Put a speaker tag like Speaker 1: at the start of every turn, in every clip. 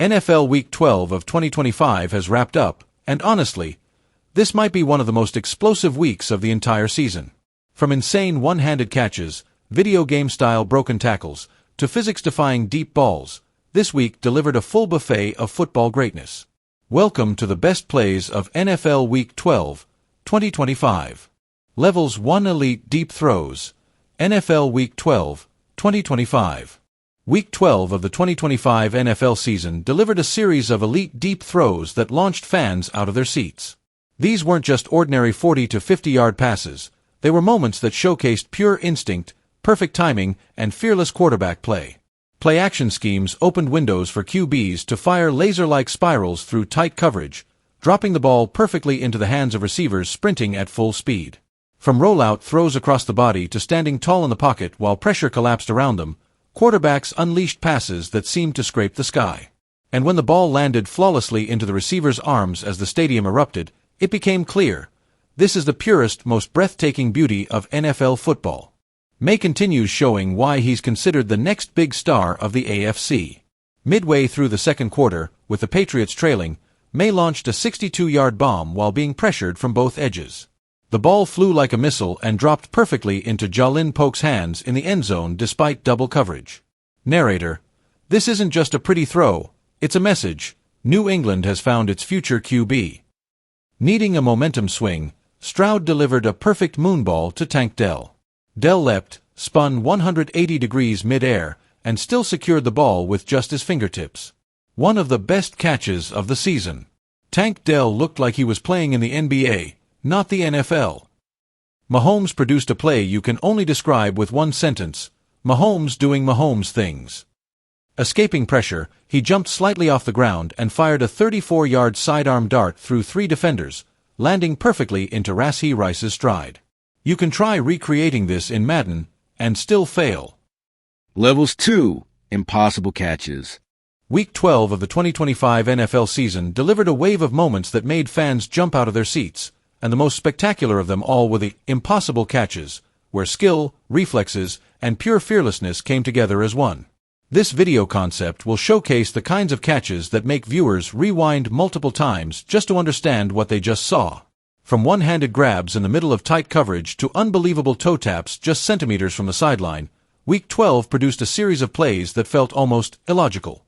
Speaker 1: NFL Week 12 of 2025 has wrapped up, and honestly, this might be one of the most explosive weeks of the entire season. From insane one-handed catches, video game-style broken tackles, to physics-defying deep balls, this week delivered a full buffet of football greatness. Welcome to the best plays of NFL Week 12, 2025. Levels 1 Elite Deep Throws, NFL Week 12, 2025. Week 12 of the 2025 NFL season delivered a series of elite deep throws that launched fans out of their seats. These weren't just ordinary 40 to 50-yard passes, they were moments that showcased pure instinct, perfect timing, and fearless quarterback play. Play-action schemes opened windows for QBs to fire laser-like spirals through tight coverage, dropping the ball perfectly into the hands of receivers sprinting at full speed. From rollout throws across the body to standing tall in the pocket while pressure collapsed around them, quarterbacks unleashed passes that seemed to scrape the sky. And when the ball landed flawlessly into the receiver's arms as the stadium erupted, it became clear. This is the purest, most breathtaking beauty of NFL football. May continues showing why he's considered the next big star of the AFC. Midway through the second quarter, with the Patriots trailing, May launched a 62-yard bomb while being pressured from both edges. The ball flew like a missile and dropped perfectly into Jalen Polk's hands in the end zone despite double coverage. Narrator: this isn't just a pretty throw, it's a message. New England has found its future QB. Needing a momentum swing, Stroud delivered a perfect moonball to Tank Dell. Dell leapt, spun 180 degrees mid-air, and still secured the ball with just his fingertips. One of the best catches of the season. Tank Dell looked like he was playing in the NBA, not the NFL. Mahomes produced a play you can only describe with one sentence: Mahomes doing Mahomes things. Escaping pressure, he jumped slightly off the ground and fired a 34-yard sidearm dart through 3 defenders, landing perfectly into Rashee Rice's stride. You can try recreating this in Madden and still fail.
Speaker 2: Levels 2 Impossible Catches.
Speaker 1: Week 12 of the 2025 NFL season delivered a wave of moments that made fans jump out of their seats, and the most spectacular of them all were the impossible catches, where skill, reflexes, and pure fearlessness came together as one. This video concept will showcase the kinds of catches that make viewers rewind multiple times just to understand what they just saw. From one-handed grabs in the middle of tight coverage to unbelievable toe taps just centimeters from the sideline, Week 12 produced a series of plays that felt almost illogical.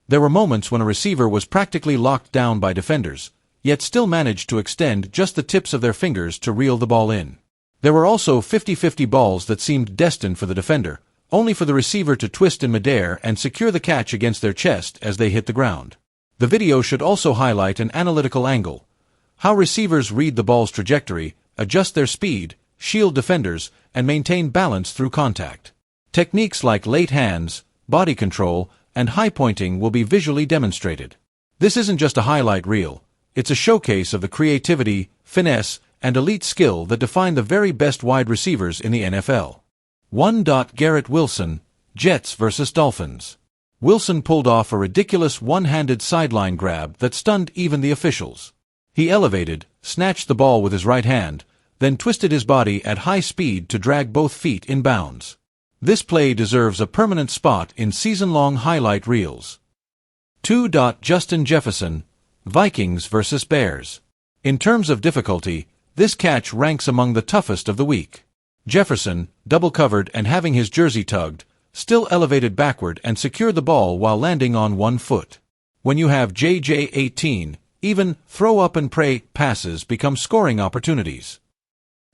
Speaker 1: There were moments when a receiver was practically locked down by defenders, yet still managed to extend just the tips of their fingers to reel the ball in. There were also 50-50 balls that seemed destined for the defender, only for the receiver to twist in midair and secure the catch against their chest as they hit the ground. The video should also highlight an analytical angle: how receivers read the ball's trajectory, adjust their speed, shield defenders, and maintain balance through contact. Techniques like late hands, body control, and high pointing will be visually demonstrated. This isn't just a highlight reel, it's a showcase of the creativity, finesse, and elite skill that define the very best wide receivers in the NFL. 1. Garrett Wilson, Jets vs. Dolphins. Wilson pulled off a ridiculous one-handed sideline grab that stunned even the officials. He elevated, snatched the ball with his right hand, then twisted his body at high speed to drag both feet in bounds. This play deserves a permanent spot in season-long highlight reels. 2. Justin Jefferson, Vikings vs. Bears. In terms of difficulty, this catch ranks among the toughest of the week. Jefferson, double-covered and having his jersey tugged, still elevated backward and secured the ball while landing on one foot. When you have JJ-18, even throw-up-and-pray passes become scoring opportunities.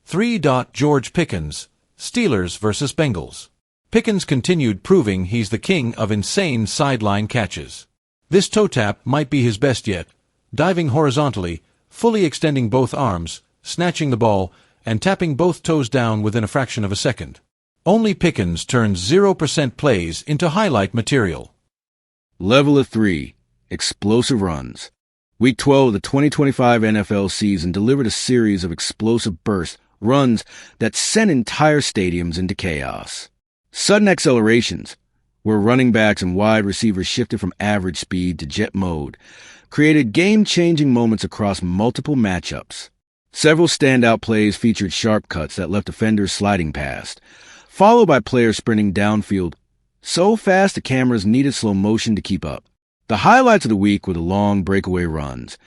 Speaker 1: 3. George Pickens, Steelers vs. Bengals. Pickens continued proving he's the king of insane sideline catches. This toe tap might be his best yet, diving horizontally, fully extending both arms, snatching the ball, and tapping both toes down within a fraction of a second. Only Pickens turns 0% plays into highlight material.
Speaker 2: Level of 3 Explosive Runs. Week 12 of the 2025 NFL season delivered a series of explosive bursts, runs that sent entire stadiums into chaos. Sudden accelerations, where running backs and wide receivers shifted from average speed to jet mode, created game-changing moments across multiple matchups. Several standout plays featured sharp cuts that left defenders sliding past, followed by players sprinting downfield so fast the cameras needed slow motion to keep up. The highlights of the week were the long breakaway runs,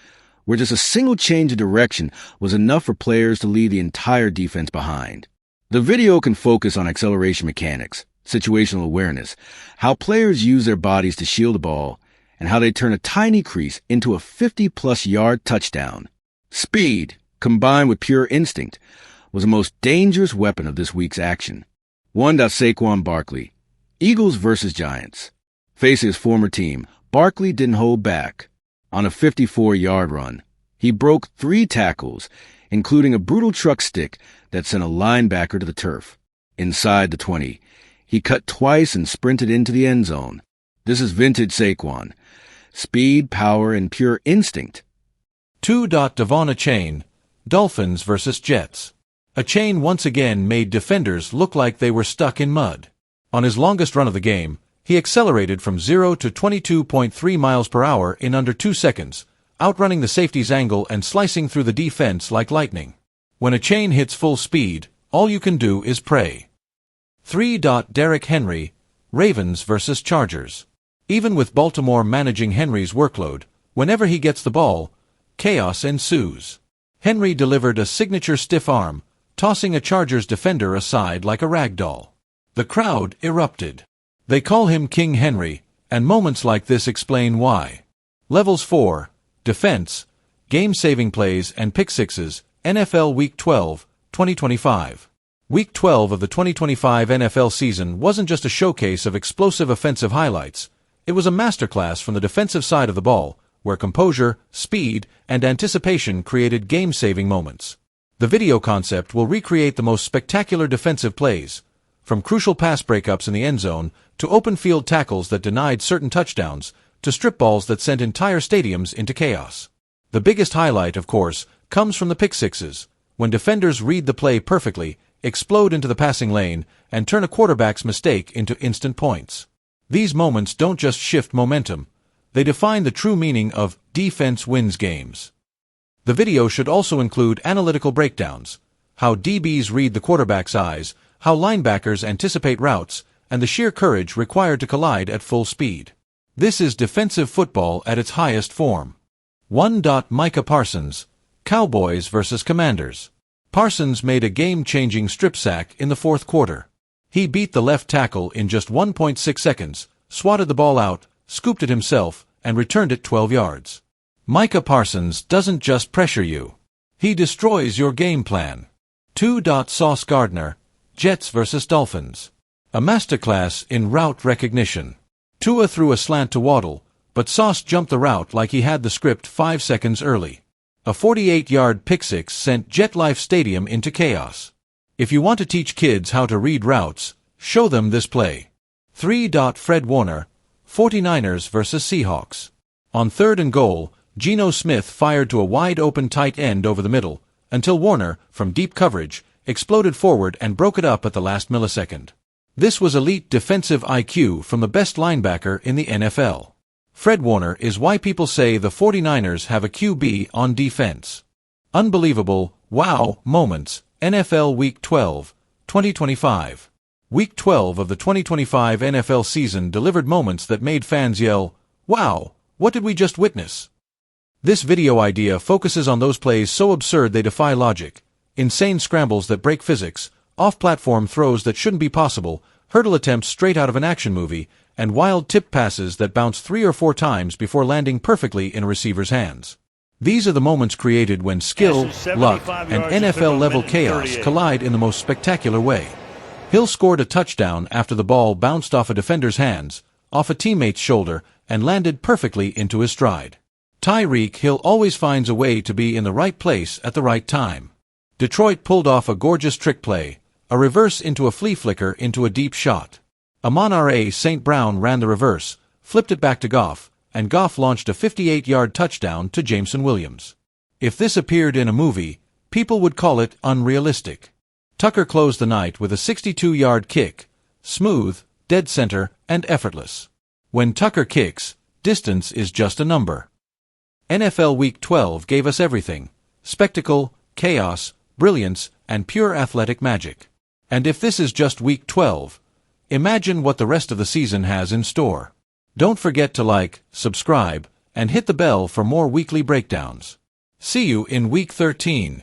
Speaker 2: where just a single change of direction was enough for players to leave the entire defense behind. The video can focus on acceleration mechanics, situational awareness, how players use their bodies to shield the ball, and how they turn a tiny crease into a 50-plus yard touchdown. Speed, combined with pure instinct, was the most dangerous weapon of this week's action. 1. Saquon Barkley, Eagles versus Giants. Facing his former team, Barkley didn't hold back. On a 54-yard run, he broke 3 tackles, including a brutal truck stick that sent a linebacker to the turf. Inside the 20, he cut twice and sprinted into the end zone. This is vintage Saquon. Speed, power, and pure instinct.
Speaker 1: 2. Devon Achane, Dolphins versus Jets. Achane once again made defenders look like they were stuck in mud. On his longest run of the game, he accelerated from 0 to 22.3 miles per hour in under 2 seconds, outrunning the safety's angle and slicing through the defense like lightning. When Achane hits full speed, all you can do is pray. 3. Derrick Henry, Ravens versus Chargers. Even with Baltimore managing Henry's workload, whenever he gets the ball, chaos ensues. Henry delivered a signature stiff arm, tossing a Chargers defender aside like a rag doll. The crowd erupted. They call him King Henry, and moments like this explain why. Levels 4, Defense, Game-Saving Plays and Pick Sixes, NFL Week 12, 2025. Week 12 of the 2025 NFL season wasn't just a showcase of explosive offensive highlights. It was a masterclass from the defensive side of the ball, where composure, speed, and anticipation created game-saving moments. The video concept will recreate the most spectacular defensive plays, from crucial pass breakups in the end zone to open-field tackles that denied certain touchdowns to strip balls that sent entire stadiums into chaos. The biggest highlight, of course, comes from the pick sixes, when defenders read the play perfectly, explode into the passing lane, and turn a quarterback's mistake into instant points. These moments don't just shift momentum, they define the true meaning of defense wins games. The video should also include analytical breakdowns, how DBs read the quarterback's eyes, how linebackers anticipate routes, and the sheer courage required to collide at full speed. This is defensive football at its highest form. 1. Micah Parsons, Cowboys versus Commanders. Parsons made a game-changing strip sack in the fourth quarter. He beat the left tackle in just 1.6 seconds, swatted the ball out, scooped it himself, and returned it 12 yards. Micah Parsons doesn't just pressure you. He destroys your game plan. 2. Sauce Gardner, Jets versus Dolphins. A masterclass in route recognition. Tua threw a slant to Waddle, but Sauce jumped the route like he had the script 5 seconds early. A 48-yard pick-six sent JetLife Stadium into chaos. If you want to teach kids how to read routes, show them this play. 3. Fred Warner, 49ers versus Seahawks. On 3rd and goal, Geno Smith fired to a wide-open tight end over the middle, until Warner, from deep coverage, exploded forward and broke it up at the last millisecond. This was elite defensive IQ from the best linebacker in the NFL. Fred Warner is why people say the 49ers have a QB on defense. Unbelievable, wow moments, NFL Week 12, 2025. Week 12 of the 2025 NFL season delivered moments that made fans yell, "Wow, what did we just witness?" This video idea focuses on those plays so absurd they defy logic, insane scrambles that break physics, off-platform throws that shouldn't be possible, hurdle attempts straight out of an action movie, and wild tip passes that bounce 3 or 4 times before landing perfectly in a receiver's hands. These are the moments created when skill, luck, and NFL-level chaos collide in the most spectacular way. Hill scored a touchdown after the ball bounced off a defender's hands, off a teammate's shoulder, and landed perfectly into his stride. Tyreek Hill always finds a way to be in the right place at the right time. Detroit pulled off a gorgeous trick play, a reverse into a flea flicker into a deep shot. Amon-Ra St. Brown ran the reverse, flipped it back to Goff, and Goff launched a 58-yard touchdown to Jameson Williams. If this appeared in a movie, people would call it unrealistic. Tucker closed the night with a 62-yard kick, smooth, dead center, and effortless. When Tucker kicks, distance is just a number. NFL Week 12 gave us everything: spectacle, chaos, brilliance, and pure athletic magic. And if this is just Week 12, imagine what the rest of the season has in store. Don't forget to like, subscribe, and hit the bell for more weekly breakdowns. See you in Week 13.